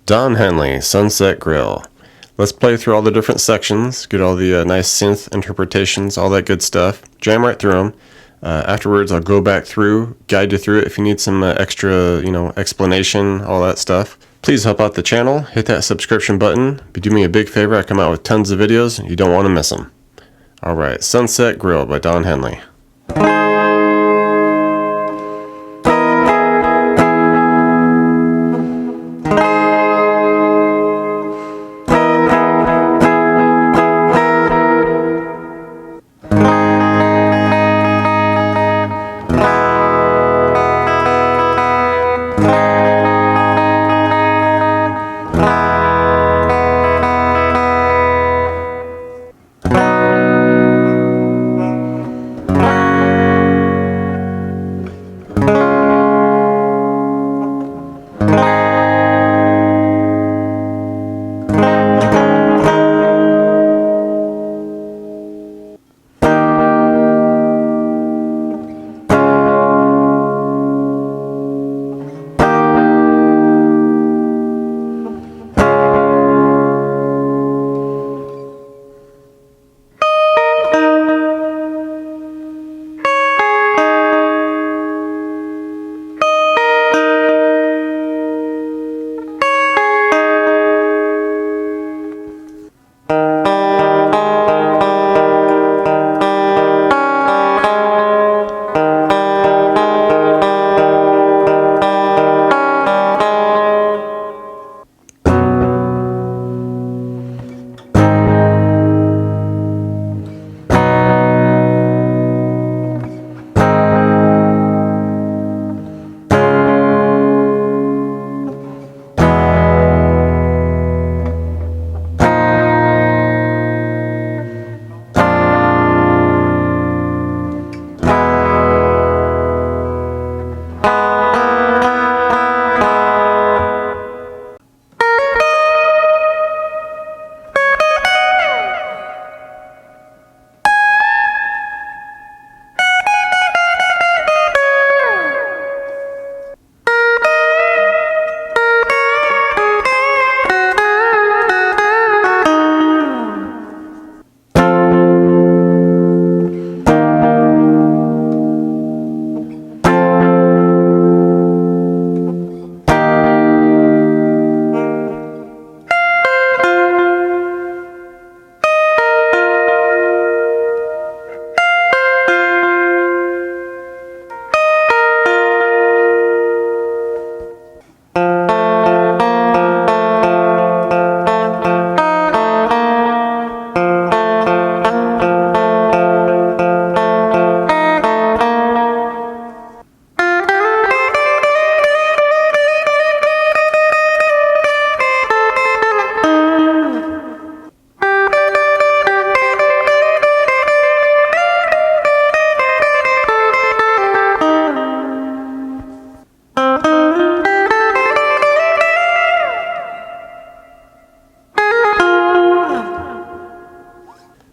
Don Henley, Sunset Grill. Let's play through all the different sections, get all the nice synth interpretations, all that good stuff, jam right through them. Afterwards, I'll go back through, guide you through it if you need some extra, explanation, all that stuff. Please help out the channel, hit that subscription button. Do me a big favor, I come out with tons of videos, and you don't want to miss them. Alright, Sunset Grill by Don Henley.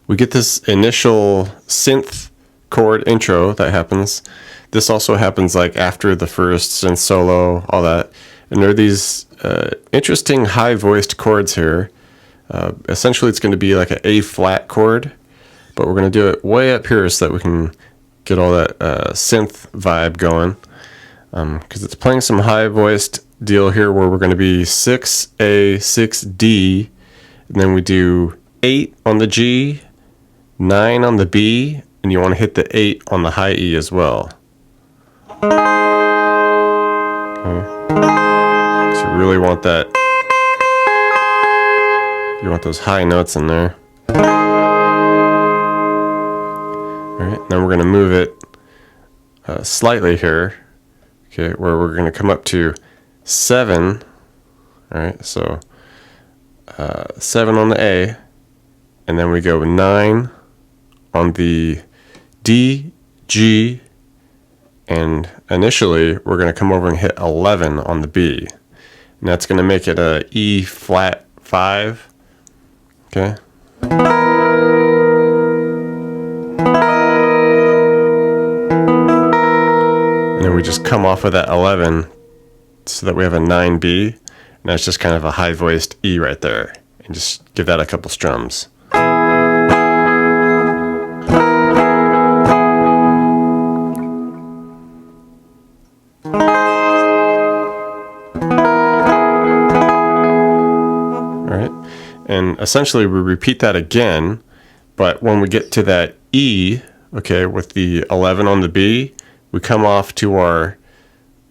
We get this initial synth chord intro that happens. This also happens like after the first synth solo, all that. And there are these interesting high-voiced chords here. Essentially, it's going to be like an A flat chord, but we're going to do it way up here so that we can get all that synth vibe going. Because it's playing some high-voiced deal here where we're going to be 6A, 6D, and then we do 8 on the G, 9 on the B, and you want to hit the 8 on the high E as well. Okay. So you really want that. You want those high notes in there. Alright, then we're going to move it slightly here. Okay, where we're going to come up to 7. Alright, so 7 on the A, and then we go 9 on the D, G, and initially we're going to come over and hit 11 on the B. And that's going to make it a E flat 5. Okay. And then we just come off of that 11 so that we have a 9B. Now it's just kind of a high voiced E right there. And just give that a couple strums. And essentially we repeat that again, but when we get to that E, okay, with the 11 on the B, we come off to our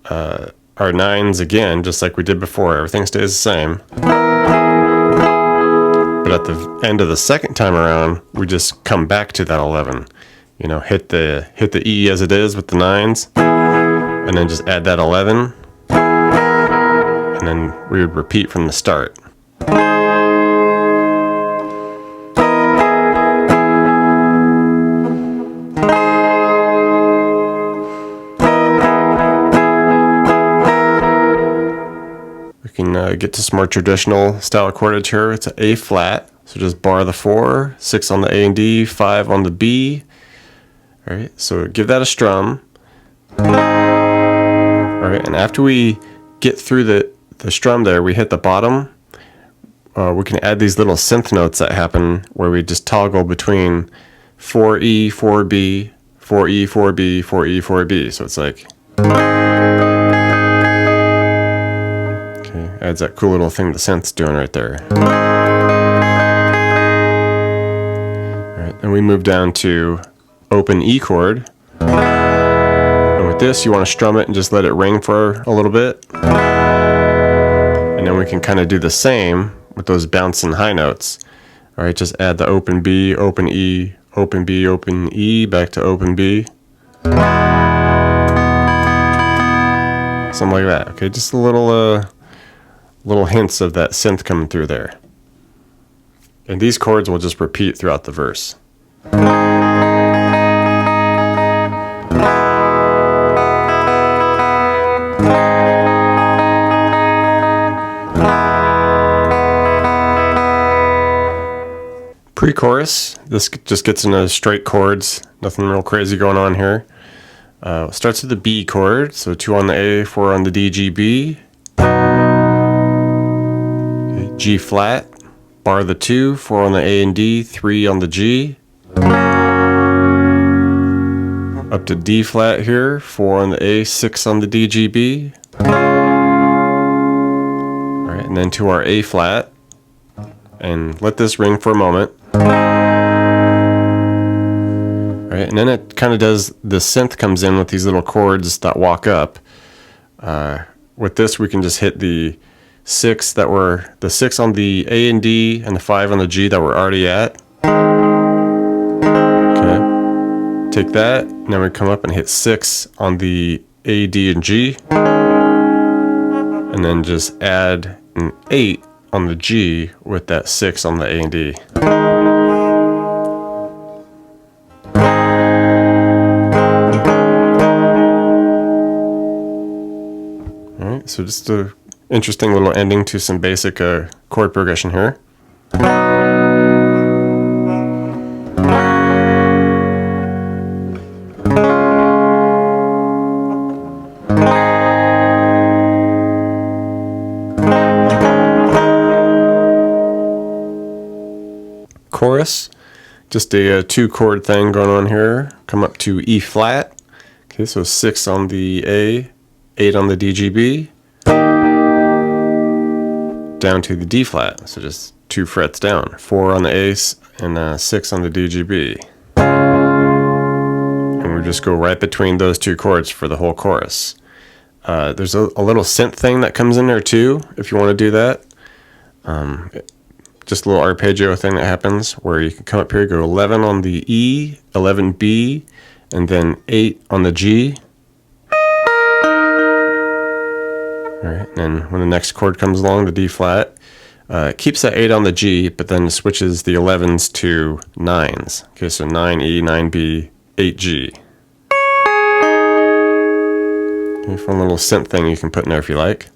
9s again, just like we did before. Everything stays the same. But at the end of the second time around, we just come back to that 11. You know, hit the E as it is with the 9s, and then just add that 11, and then we would repeat from the start. Get to some more traditional style chordage here. It's an A flat, so just bar the 4, 6 on the A and D, 5 on the B. All right, so give that a strum. All right, and after we get through the strum there, we hit the bottom. We can add these little synth notes that happen where we just toggle between 4E, 4B, 4E, 4B, 4E, 4B. So it's like, adds that cool little thing the synth's doing right there. Alright, then we move down to open E chord. And with this, you want to strum it and just let it ring for a little bit. And then we can kind of do the same with those bouncing high notes. Alright, just add the open B, open E, open B, open E, back to open B. Something like that. Okay, just a little hints of that synth coming through there. And these chords will just repeat throughout the verse. Pre-chorus, this just gets into straight chords, nothing real crazy going on here. Starts with the B chord, so 2 on the A, 4 on the D, G, B. G flat, bar the 2, 4 on the A and D, 3 on the G. Up to D flat here, 4 on the A, 6 on the D, G, B. Alright, and then to our A flat, and let this ring for a moment. Alright, and then it kind of does, the synth comes in with these little chords that walk up. With this we can just hit the 6 that were the 6 on the A and D and the 5 on the G that we're already at. Okay. Take that, and then we come up and hit 6 on the A, D, and G. And then just add an 8 on the G with that 6 on the A and D. Alright, so just a interesting little ending to some basic chord progression here. Chorus, just a 2-chord thing going on here. Come up to E flat. Okay, so 6 on the A, 8 on the D, G, B. Down to the D flat, so just 2 frets down, 4 on the A and 6 on the D, G, B. And we just go right between those 2 chords for the whole chorus. There's a little synth thing that comes in there too, if you want to do that. Just a little arpeggio thing that happens where you can come up here, go 11 on the E, 11 B, and then 8 on the G. Alright, and then when the next chord comes along, the D flat, it keeps that 8 on the G, but then switches the 11s to 9s. Okay, so 9E, 9B, 8G. Okay, fun little synth thing you can put in there if you like.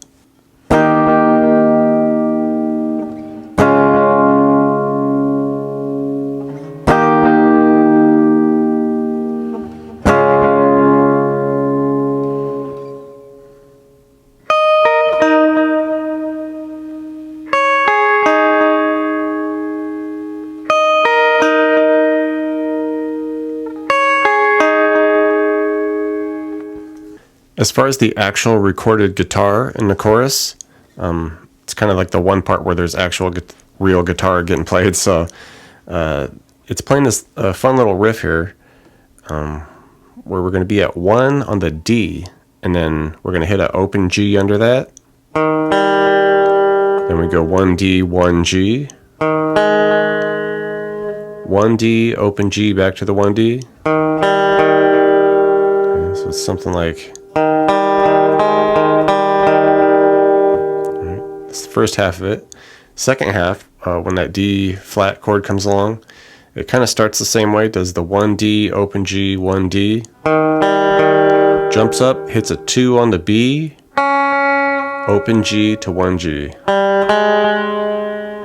As far as the actual recorded guitar in the chorus, it's kind of like the one part where there's actual real guitar getting played. So it's playing this fun little riff here where we're going to be at 1 on the D, and then we're going to hit an open G under that. Then we go 1D, 1G. 1D, open G, back to the 1D. Okay, so it's something like... That's the first half of it. Second half, when that D flat chord comes along, it kind of starts the same way. Does the 1D, open G, 1D. Jumps up, hits a 2 on the B, open G to 1G.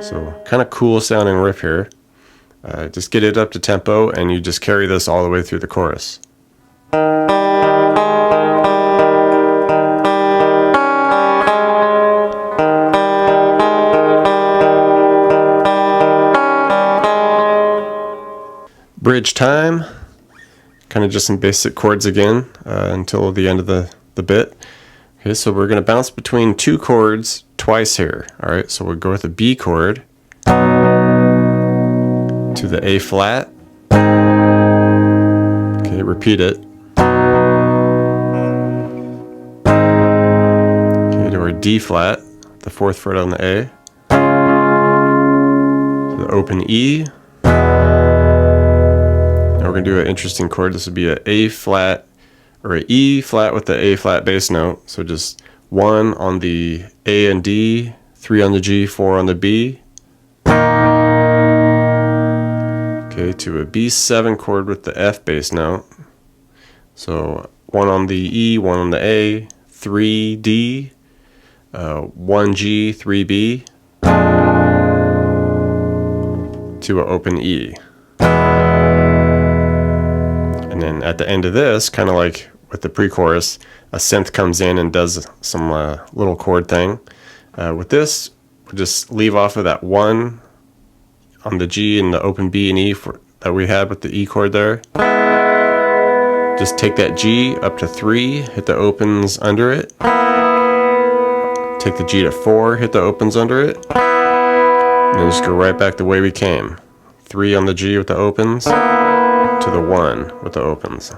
So kind of cool sounding riff here. Just get it up to tempo and you just carry this all the way through the chorus. Bridge time, kind of just some basic chords again until the end of the bit. Okay, so we're going to bounce between 2 chords twice here. All right, so we'll go with a B chord to the A flat. Okay, repeat it. Okay, to our D flat, the 4th fret on the A. To the open E. Now we're going to do an interesting chord. This would be an A flat or an E flat with the A flat bass note. So just 1 on the A and D, 3 on the G, 4 on the B. Okay, to a B7 chord with the F bass note. So 1 on the E, 1 on the A, 3 D, 1 G, 3 B, to an open E. And then at the end of this, kind of like with the pre-chorus, a synth comes in and does some little chord thing. With this, we'll just leave off of that 1 on the G and the open B and E that we had with the E chord there. Just take that G up to 3, hit the opens under it. Take the G to 4, hit the opens under it. And then just go right back the way we came. 3 on the G with the opens, to the 1 with the opens.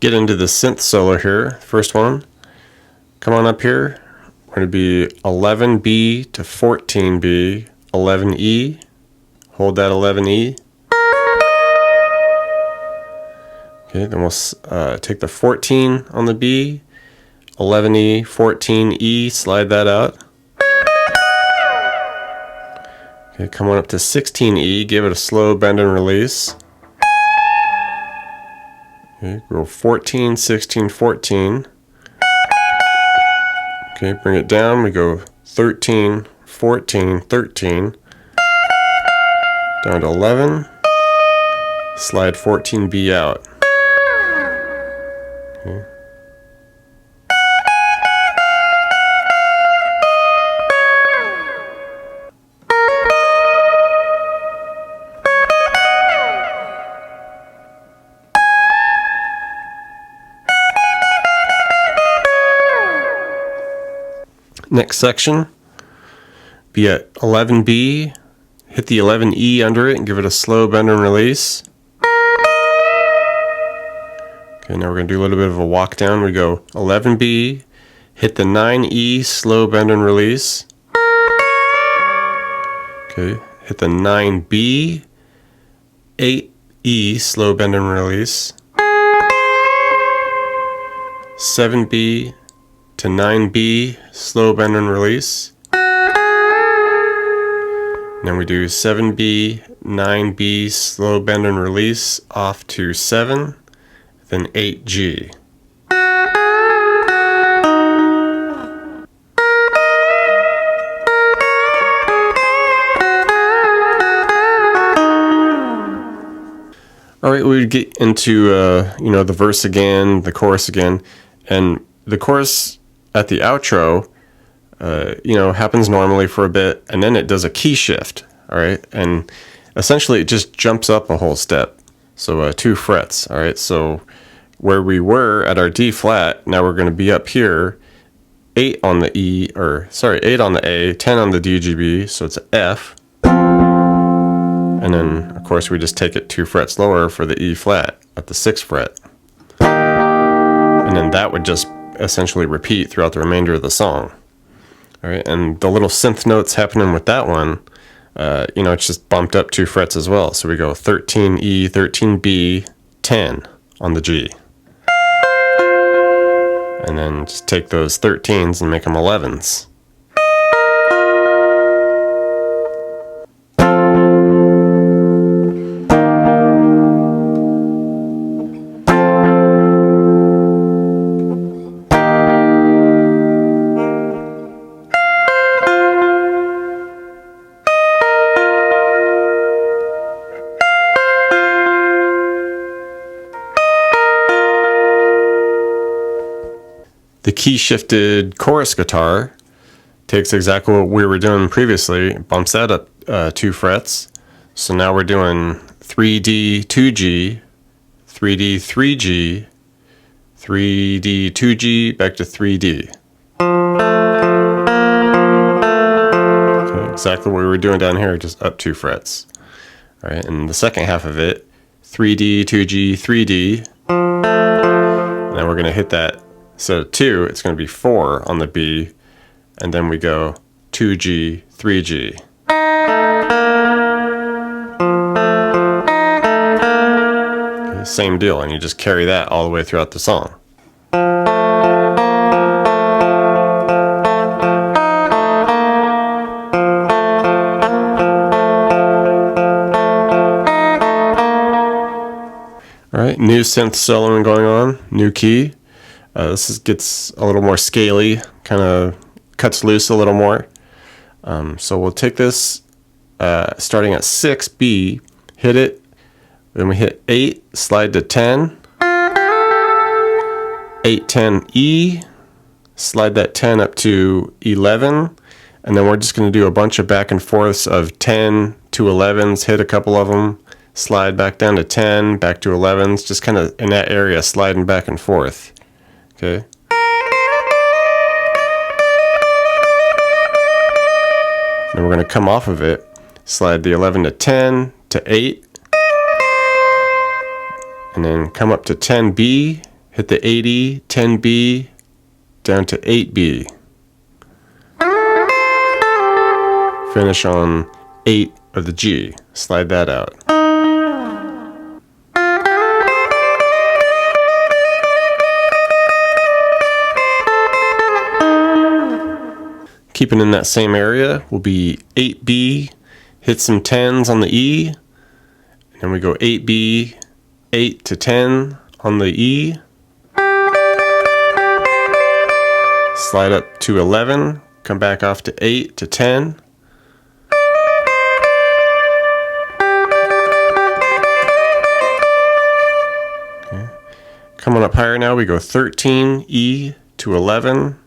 Get into the synth solo here. First one. Come on up here. We're going to be 11B to 14B, 11E. Hold that 11E. Okay, then we'll take the 14 on the B, 11E, 14E, slide that out. Okay, come on up to 16E, give it a slow bend and release. Okay, go 14, 16, 14. Okay, bring it down. We go 13, 14, 13. Down to 11. Slide 14B out. Okay. Next section, be at 11B, hit the 11E under it and give it a slow bend and release. Okay, now we're going to do a little bit of a walk down. We go 11B, hit the 9E, slow bend and release. Okay, hit the 9B, 8E, slow bend and release. 7B to 9B, slow bend and release. Then we do 7B, 9B, slow bend and release off to 7, then 8G. All right, we get into the verse again, the chorus again, and the chorus at the outro, happens normally for a bit, and then it does a key shift. All right, and essentially it just jumps up a whole step, so 2 frets. All right, so where we were at our D flat, now we're going to be up here, 8 on the 8 on the A, 10 on the D, G, B, so it's F. And then, of course, we just take it 2 frets lower for the E flat at the 6th fret. And then that would just essentially repeat throughout the remainder of the song. All right, and the little synth notes happening with that one, it's just bumped up 2 frets as well. So we go 13E, 13B, 10 on the G. And then just take those 13s and make them 11s. The key shifted chorus guitar takes exactly what we were doing previously, bumps that up 2 frets. So now we're doing 3D, 2G, 3D, 3G, 3D, 2G, back to 3D. Okay, exactly what we were doing down here, just up 2 frets. All right, and the second half of it, 3D, 2G, 3D. And then we're going to hit that. So 2, it's going to be 4 on the B, and then we go 2G, 3G. Okay, same deal, and you just carry that all the way throughout the song. All right, new synth soloing going on, new key. This gets a little more scaly, kind of cuts loose a little more. So we'll take this starting at 6B, hit it, then we hit 8, slide to 10, 8, 10, E, slide that 10 up to 11, and then we're just going to do a bunch of back and forths of 10 to 11s, hit a couple of them, slide back down to 10, back to 11s, just kind of in that area, sliding back and forth. Okay. Then we're going to come off of it, slide the 11 to 10 to 8, and then come up to 10B, hit the 80, 10B, down to 8B. Finish on 8 of the G, slide that out. Keeping in that same area will be 8B, hit some 10s on the E, and then we go 8B, 8 to 10 on the E, slide up to 11, come back off to 8 to 10, okay. Coming up higher now, we go 13 E to 11,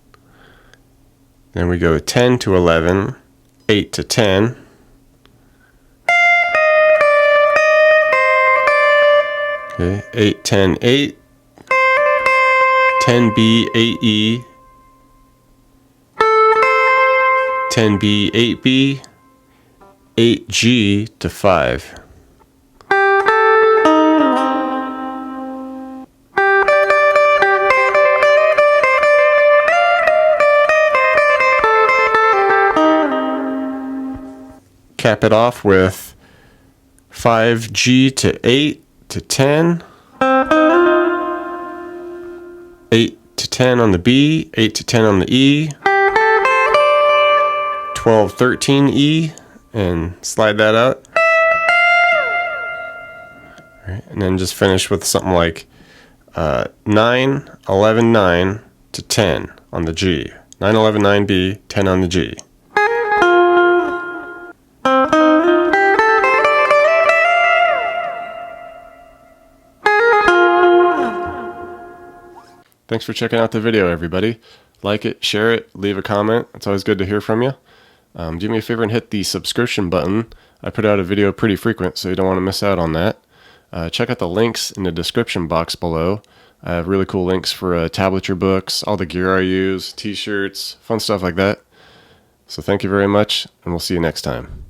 then we go 10 to 11, 8 to 10. Okay, 8, 10, 8. 10B, 8E. 10B, 8B. 8G to 5. Cap it off with 5G to 8 to 10, 8 to 10 on the B, 8 to 10 on the E, 12, 13 E, and slide that out. All right, and then just finish with something like 9, 11, 9 to 10 on the G. 9, 11, 9 B, 10 on the G. Thanks for checking out the video, everybody. Like it, share it, leave a comment. It's always good to hear from you. Do me a favor and hit the subscription button. I put out a video pretty frequent, so you don't want to miss out on that. Check out the links in the description box below. I have really cool links for tablature books, all the gear I use, t-shirts, fun stuff like that. So thank you very much, and we'll see you next time.